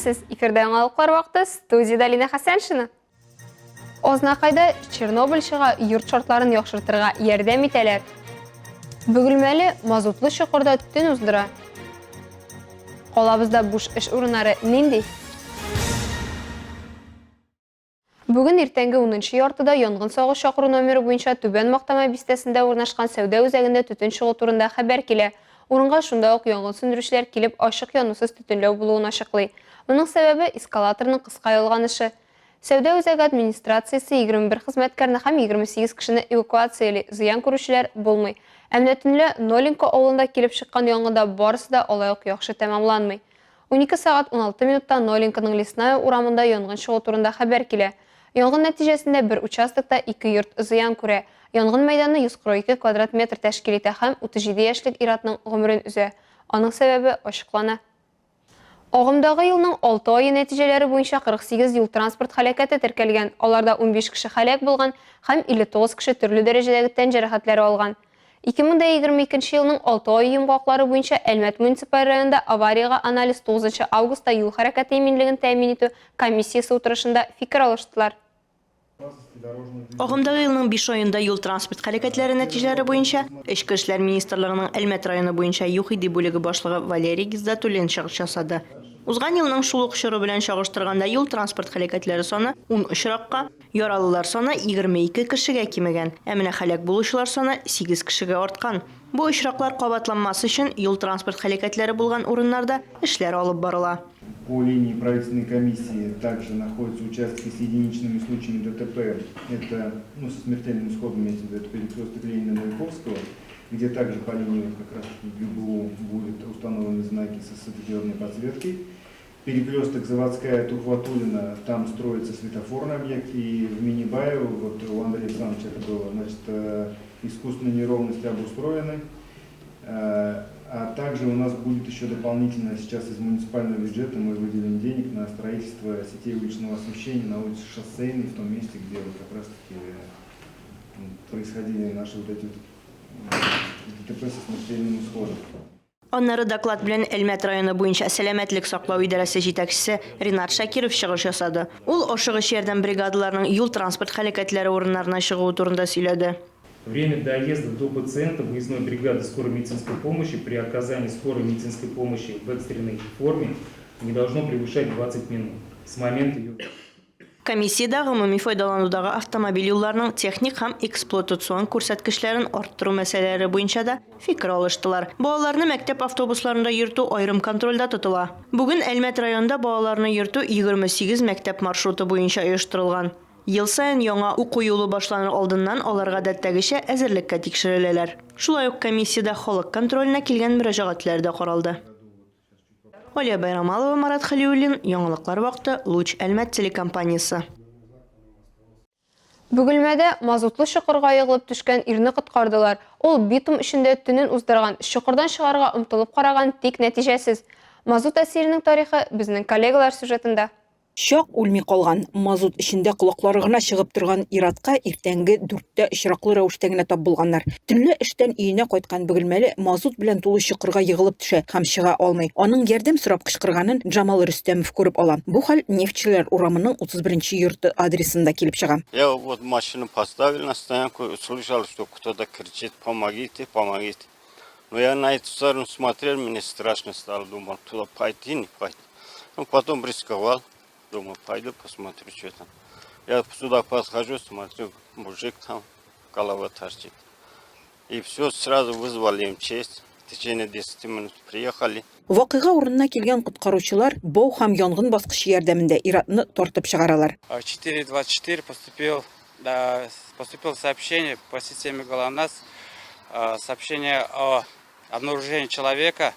Сәлеметсіз, эфирде яңалыклар вакыты, студияда Лина Хасаншина. Ознакайда Чернобыль чыга йорт шартларын яхшыртырга ярдәм итәләр. Бөгелмәле мазутлы чокырда төн уздыра. Калабызда буш эш урыннары нинди? Бүген иртәнге 10-нчы яртыда янгын сагыш чакыру номеры буенча Түбән Мактама бистәсендә урнашкан сәүдә үзәгендә төтен чыгу турында хәбәр килә. Урынга шунда ук янгын сөндерүчеләр килеп ачык янусыз төтенләү булуын ачыклый. Моның сәбәбе эскалаторның кыска ялганышы. Сәүдә үзәге администрациясе 21 хезмәткәрне һәм 28 кешене эвакуациялый, зыян күрүчеләр булмый. Әмма төнлә Нолинка авылында килеп чыккан янгында барысы да алай ук яхшы тәмамланмый. 12 сагать 16 минутта Нолинканың Лесная урамында янгын чыгу турында хәбәр килә. Янгын нәтиҗәсендә бер участокта 2 йорт зыян күрә. Янгын мәйданы 142 квадрат метр тәшкил итә һәм 37 яшьлек ир-атның гомерен үзә. Аның сәбәбе ачыклана. Агымдагы елның 6 айы нәтиҗәләре буенча 48 юл транспорт һәлакәте теркәлгән. Аларда 15 кеше һәлак булган һәм 59 кеше төрле дәрәҗәдәге тән җәрәхәтләре алган. 2022 елның 6 айы йомгаклары буенча Әлмәт муниципаль районында аварияга анализ 9 августта юл хәрәкәте иминлеген тәэмин итү комиссиясе утырышында фикер алыштылар. Агымдагы елның 5 айында юл транспорт хәрәкәтләре нәтиҗәләре буенча Эчке эшләр министрлыгының Әлмәт районы буенча ЮХИДИ бүлеге башлыгы Валерий Гиздатуллин чыгыш ясады. Узган елның шул ук чоры белән чагыштырганда юл транспорт хәрәкәтләре саны 10 очракка, яралылар саны 22 кешегә кимегән, ә менә һәлак булучылар саны 8 кешегә арткан. Бу очраклар кабатланмасы өчен юл транспорт хәрәкәтләре булган урыннарда эшләр алып барыла. По линии правительственной комиссии также находятся участки с единичными случаями ДТП. Это со смертельным исходом, это перекресток Ленина-Маяковского, где также по линии как раз ГБУ будут установлены знаки со светодиодной подсветкой. Перекресток Заводская, Тухватулина, там строится светофорный объект. И в Минибаево, вот у Андрея Александровича это было, значит, искусственные неровности обустроены. А также у нас будет еще дополнительно сейчас из муниципального бюджета мы выделим денег на строительство сетей уличного освещения на улице Шоссейной, в том месте, где вот как раз таки происходили наши вот эти ДТП со смертельным исходом. Аннары доклад белән Әлмәт районы буенча сәламәтлек саклау идарәсе җитәкчесе Ринат Шакиров чыгыш ясады. Ул ашыгыч ярдәм бригадаларының юл транспорт хәрәкәтләре урыннарына чыгуы турында сөйләде. Время доезда до пациента выездной бригады скорой медицинской помощи при оказании скорой медицинской помощи в экстренной форме не должно превышать 20 минут с момента ее... Комиссияда гомуми файдаланудагы автомобиль юлларының техник һәм эксплуатацион күрсәткечләрен арттыру мәсьәләләре буенча да фикер алыштылар. Балаларны мәктәп автобусларында йөртү аерым контрольдә тотыла. Бүген Әлмәт районында балаларны йөртү 28 мәктәп маршруты буенча оештырылган. Ел сайын яңа уку юлы башланыр алдыннан аларга дәттәгечә әзерлеккә тикшереләләр. Шулай ук комиссияда халык контрольна килгән мөрәҗәгатьләр дә каралды. Алия Байрамалова, Марат Халиуллин, яңалыклар вакыты, Луч Әлмәт телекомпаниясе. Бөгелмәдә мазутлы чокырга егылып төшкән ирне коткардылар. Ул битум эчендә төнен уздырган, чокырдан чыгарга омтылып караган, тик нәтиҗәсез. Мазут әсиренең тарихы безнең коллегалар сюжетында. Шак үлми калган, мазут эчендә колаклары гына чыгып торган ир-атка иртәнге 4тә очраклы рәвештә генә тап булганнар. Төнле эштән өенә кайткан Бөгелмәле мазут белән тулы чокырга егылып төшә һәм чыга алмый. Аның ярдәм сорап кычкырганын Джамал Рөстәмов күреп ала. Бу хәл Нефтчеләр урамының 31-нче йорты адресында килеп чыга. Я вот машину поставил на стоянку, слышал, что кто-то кричит: "Помогите, помогите". Но я на эту сторону смотрел, мне страшно стало, думал, туда пойти, не пойти. Ну, потом рисковал. Думаю, пойду посмотрю, что там. Я сюда подхожу, смотрю, мужик там, голова торчит. И все, сразу вызвали МЧС. В течение 10 минут приехали. Вакыйга урынына килгән коткаручылар бау һәм янгын баскычы ярдәмендә ир-атны тартып чыгаралар. 424 поступило сообщение по системе ГЛОНАСС, сообщение о обнаружении человека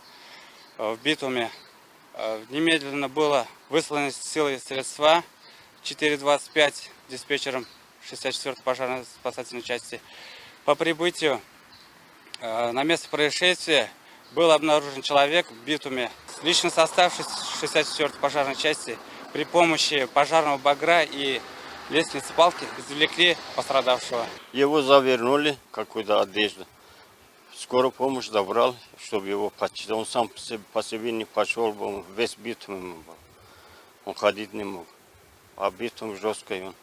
в битуме. Немедленно было высланы силы и средства 425 диспетчером 64-й пожарно-спасательной части. По прибытию на место происшествия был обнаружен человек в битуме. Личный состав 64-й пожарной части при помощи пожарного багра и лестницы палки извлекли пострадавшего. Его завернули какую-то одежду. Скорую помощь добрал, чтобы его почистить. Он сам по себе не пошел, он весь битым был. Он ходить не мог. А битум жесткий он.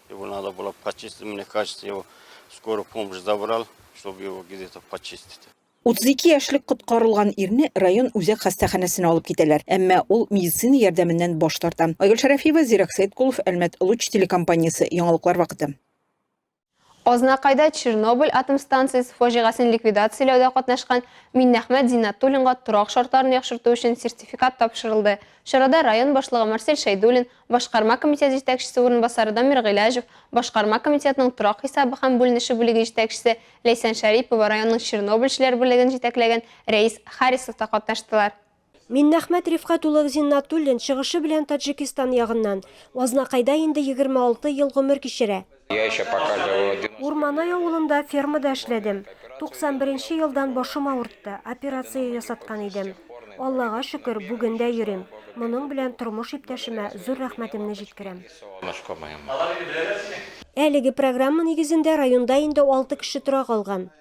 Его надо было почистить. Мне кажется, его скоро помощь забрал, чтобы его где-то почистить. 32 яшьлек коткарылган ирне район үзәк хастаханәсенә алып китәләр. Әмма ул медицина ярдәменнән баш тарта. Айгөл Шәрәфиева, Зирак Сәйдкулов, Әлмәт Луч телекомпаниясе. Яңалыклар вакыты. Азнакайда Чернобыль атом станциясы фаҗигасын ликвидацияләүдә катнашкан Миннәхмәт Зиннатуллинга торак шартларын яхшырту өчен сертификат тапшырылды. Чарада район башлыгы Марсель Шәйдуллин, башкарма комитет җитәкчесе урынбасары Дамир Гыйләҗев, башкарма комитетның торак хисабы һәм бүленеше бүлеге җитәкчесе Ләйсән Шәрипова, районның Чернобыльчеләр бүлеген җитәкләгән Рәис Харисов та катнаштылар. Миннәхмәт Рифкат улы Зиннатуллин чыгышы белән Таджикистан ягыннан Азнакайда инде 26 ел гомер кичерә. Урманай авылында фермада эшләдем. 91 елдан башым авыртты. Операция ясаткан идем. Аллага шөкер, бүген дә йөрим. Моның белән тормыш иптәшемә зур рәхмәтемне җиткерәм. Әлеге программа нигезендә районда инде 6 кеше тора калган.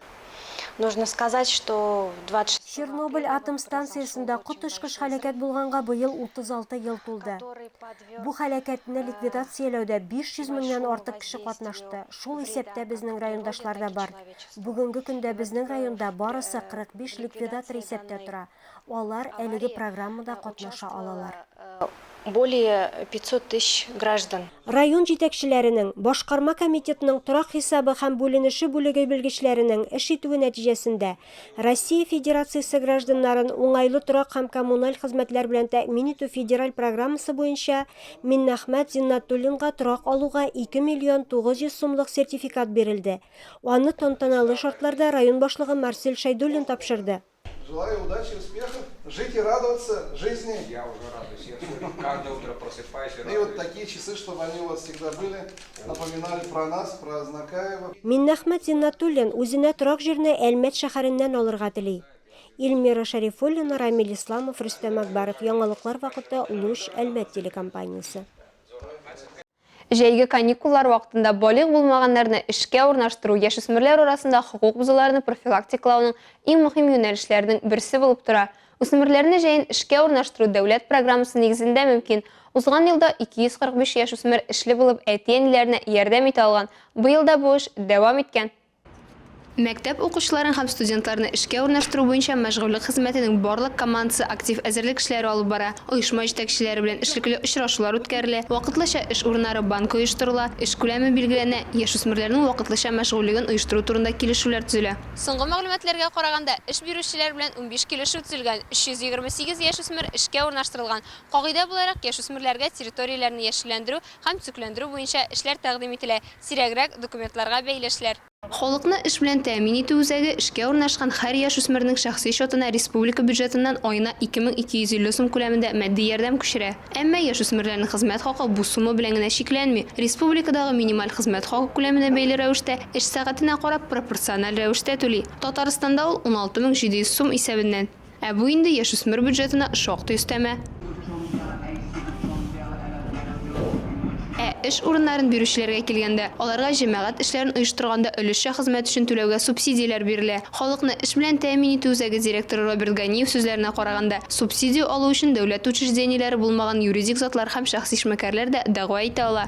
Нужно сказать, что 26... Чернобыль атом станциясында котышкыш хәлакәт булганга быел 36 ел тулды. Бу хәлакәтне ликвидацияләүдә 500 меңнән артык кеше катнашты. Шул исәптә безнең райондашлар да бар. Бүгенге көндә безнең районда барысы 45 ликвидатор исәптә тора. Алар әлеге программада катнаша алалар. Более 500 тысяч граждан. Район җитәкчеләренең, башкарма комитетының торак хисабы һәм бүленеше бүлеге белгечләренең эш итүе нәтиҗәсендә Россия Федерациясе гражданнарын уңайлы торак һәм коммуналь хезмәтләр белән тәэмин итү федераль программасы буенча Миннәхмәт Зиннатуллинга торак алуга 2 миллион 900 сумлык сертификат бирелде. Аны тантаналы шартларда район башлыгы Марсель Шәйдуллин тапшырды. Желаю удачи, успехов, жить и радоваться жизни. Я уже радуюсь, я каждое утро просыпаюсь и радуюсь. И вот такие часы, чтобы они у вас всегда были, напоминали про нас, про Азнакаева. Миннәхмәт Зиннатуллин үзенә торак җирне Әлмәт шәһәреннән алырга тели. Илмира Шәрифуллина, Рамил Исламов, Рөстәм Акбаров. Яңалыклар вакыты Луч Әлмәт телекомпаниясе. Җәйге каникуллар вакытында балык булмаганнарны эшкә урнаштыру яшүсмерләр арасында хукук бузуларны профилактикалауның иң мөһим юнәлешләренең берсе булып тора. Үсмерләрне җәен эшкә урнаштыру дәүләт программасы нигезендә мөмкин. Узган елда 245 яшүсмер эшле булып әти-әниләренә ярдәм итә алган. Быел да бу эш дәвам иткән. Мәктәп укучыларын һәм студентларны эшкә урнаштыру буенча мәшгульлек хезмәтенең барлык командасы актив әзерлек эшләре алып бара. Оешма җитәкчеләре белән эшлекле очрашулар үткәрелә, вакытлыча эш урыннары банкы оештырыла, эш күләме билгеләнә, яшүсмерләрнең вакытлыча мәшгульлеген оештыру турында килешүләр төзелә. Соңгы мәгълүматларга караганда, эш бирүчеләр белән 15 килешү төзелгән, 328 яшүсмер эшкә урнаштырылган. Кагыйдә буларак яшүсмерләргә территорияләрне яшелләндерү һәм төзекләндерү буенча эшләр тәкъдим ителә, сирәгрәк документларга бәйлешләр. Халыкны эш белән тәэмин итү үзәге эшкә урнашкан һәр яшүсмернең шәхси счетына республика бюджетыннан аена 2250 сум күләмендә матди ярдәм күчерә. Әмма яшүсмерләрнең хезмәт хакы бу сума белән генә чикләнми. Республикадагы минималь хезмәт хакы күләменә бәйле рәвештә эш сәгатенә карап пропорциональ рәвештә түли. Татарстанда ул 16700 сум исәбеннән. Ә бу инде яшүсмер бюджетына шактый өстәмә. Эш урыннарын бирүчеләргә килгәндә, аларга җәмәгать эшләрен оештырганда өлешчә хезмәт өчен түләүгә субсидияләр бирелә. Халыкны эш белән тәэмин итү үзәге директоры Роберт Ганиев сүзләренә караганда, субсидия алу өчен дәүләт учреждениеләре булмаган юридик затлар һәм шәхси эшмәкәрләр дә дәгъва итә ала.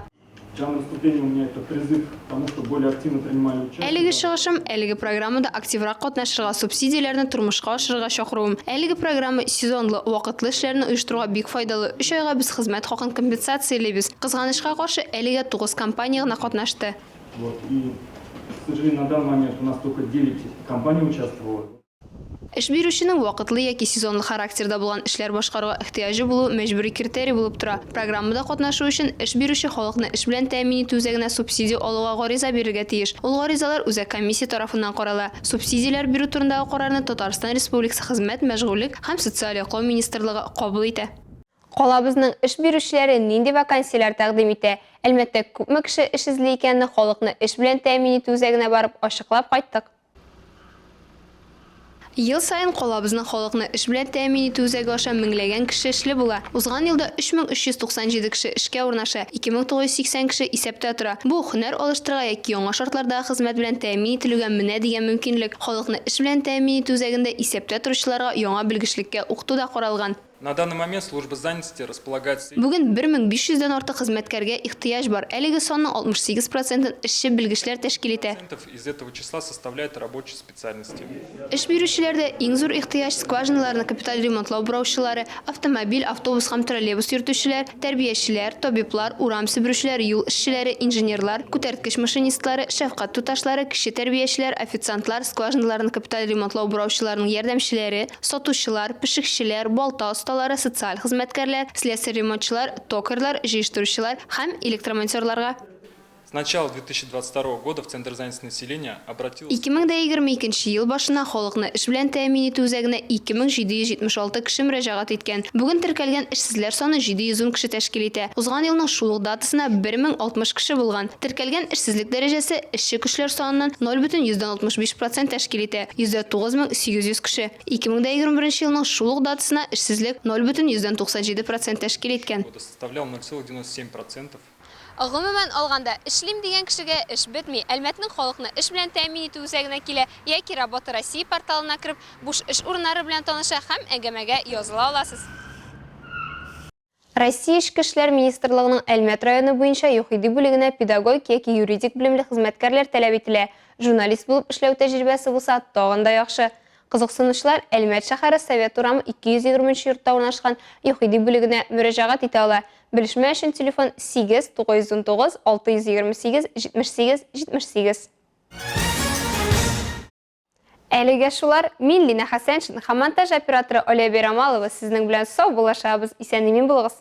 Әлеге чыгышым, әлеге программада активрак катнашырга, субсидияләрне тормышка ашырга чакыруым. Әлеге программа сезонлы, вакытлы эшләрне оештыруга бик файдалы. 3 айга без хезмәт хакын компенсацияләйбез. Кызганычка каршы, әлегә 9 компания гына катнашты. Эш бирүченең вакытлы яки сезонлы характерда булган эшләр башкаруга ихтыяҗы булу мәҗбүри критерий булып тора. Программада катнашу өчен эш бирүче халыкны эш белән тәэмин итү үзәгенә субсидия алуга гариза бирергә тиеш. Ул гаризалар үзәк комиссия тарафыннан карала. Субсидияләр бирү турындагы карарны Татарстан Республикасы Хезмәт, мәшгульлек һәм социаль яклау министрлыгы кабул итә. Калабызның эш бирүчеләре нинди вакансияләр тәкъдим итә? Әлбәттә, күпме кеше эш эзли икәнне халыкны эш белән тәэмин итү үзәгенә барып ачыклап кайттык. Ел сайын калабызның халыкны эш белән тәэмин итү үзәге аша меңләгән кеше эшле була. Узган елда 3397 кеше эшкә урнаша, 2980 кеше исәптә тора. Бу һөнәр алыштырга яки яңа шартларда хезмәт белән тәэмин ителүгә менә дигән мөмкинлек. Халыкны эш белән тәэмин итү үзәгендә исәптә торучыларга яңа белгечлеккә укыту да каралган. На данный момент служба занятости располагает Бүген 1500-дән артык хезмәткәргә ихтыяҗ бар. Әлеге санның 68%-ын эшче белгечләр тәшкил итә. из этого числа составляет рабочие специальности. Эш бирүчеләрдә иң зур ихтыяҗ скважиналарны капиталь ремонтлау бураучылары, автомобиль, автобус һәм троллейбус йөртүчеләр, тәрбиячеләр, табиблар, урам себерүчеләр, юл эшчеләре, инженерлар, күтәрткеч машинистлары, шәфкать туташлары, кеше тәрбиячеләр, официантлар, скважиналарны капиталь ремонтлау бураучыларының ярдәмчеләре, сатучылар, пешекчеләр, балта осталары, социаль хезмәткәрләр, слесарь ремонтчылар, токарьлар, җыештыручылар һәм электромонтерларга. С начала 2022 года в Центр занятости населения обратилось 2022 ел башына халыкны эш белән тәэмин итү үзәгенә 2776 кеше мөрәҗәгать иткән. Бүген теркәлгән эшсезләр саны 710 кеше тәшкил итә. Узган елның шул ук датасына 1060 кеше булган. Теркәлгән эшсезлек дәрәҗәсе эшче көчләр саныннан 0,65% тәшкил итә. 9800 кеше. 2021 елның шул ук датасына эшсезлек 0,97% тәшкил иткән. составлял 0,97%. Гомумән алганда, эшлим дигән кешегә эш бетми. Әлмәтнең халыкны эш белән тәэмин итү үзәгенә килә, яки Работа России порталына кирип, буш эш урыннары белән таныша һәм әңгәмәгә языла аласыз. Россия Эчке эшләр министрлыгының Әлмәт районы буенча ЮХИДИ бүлегенә педагогик яки юридик белемле хезмәткәрләр таләп ителә. Журналист булып эшләү тәҗрибәсе булса, тагын да яхшы. Кызыксынучылар Әлмәт шәһәре Совет урамы 220 йортта урнашкан ЮХИДИ бүлегенә мөрәҗәгать итә ала. Белешмә өчен телефон 8 919 628 78 78. Әлегә шулар, мин Лина Хәсәншин һәм монтаж операторы Оля Берамалова сезнең белән сау булашабыз. Исән-имин булыгыз.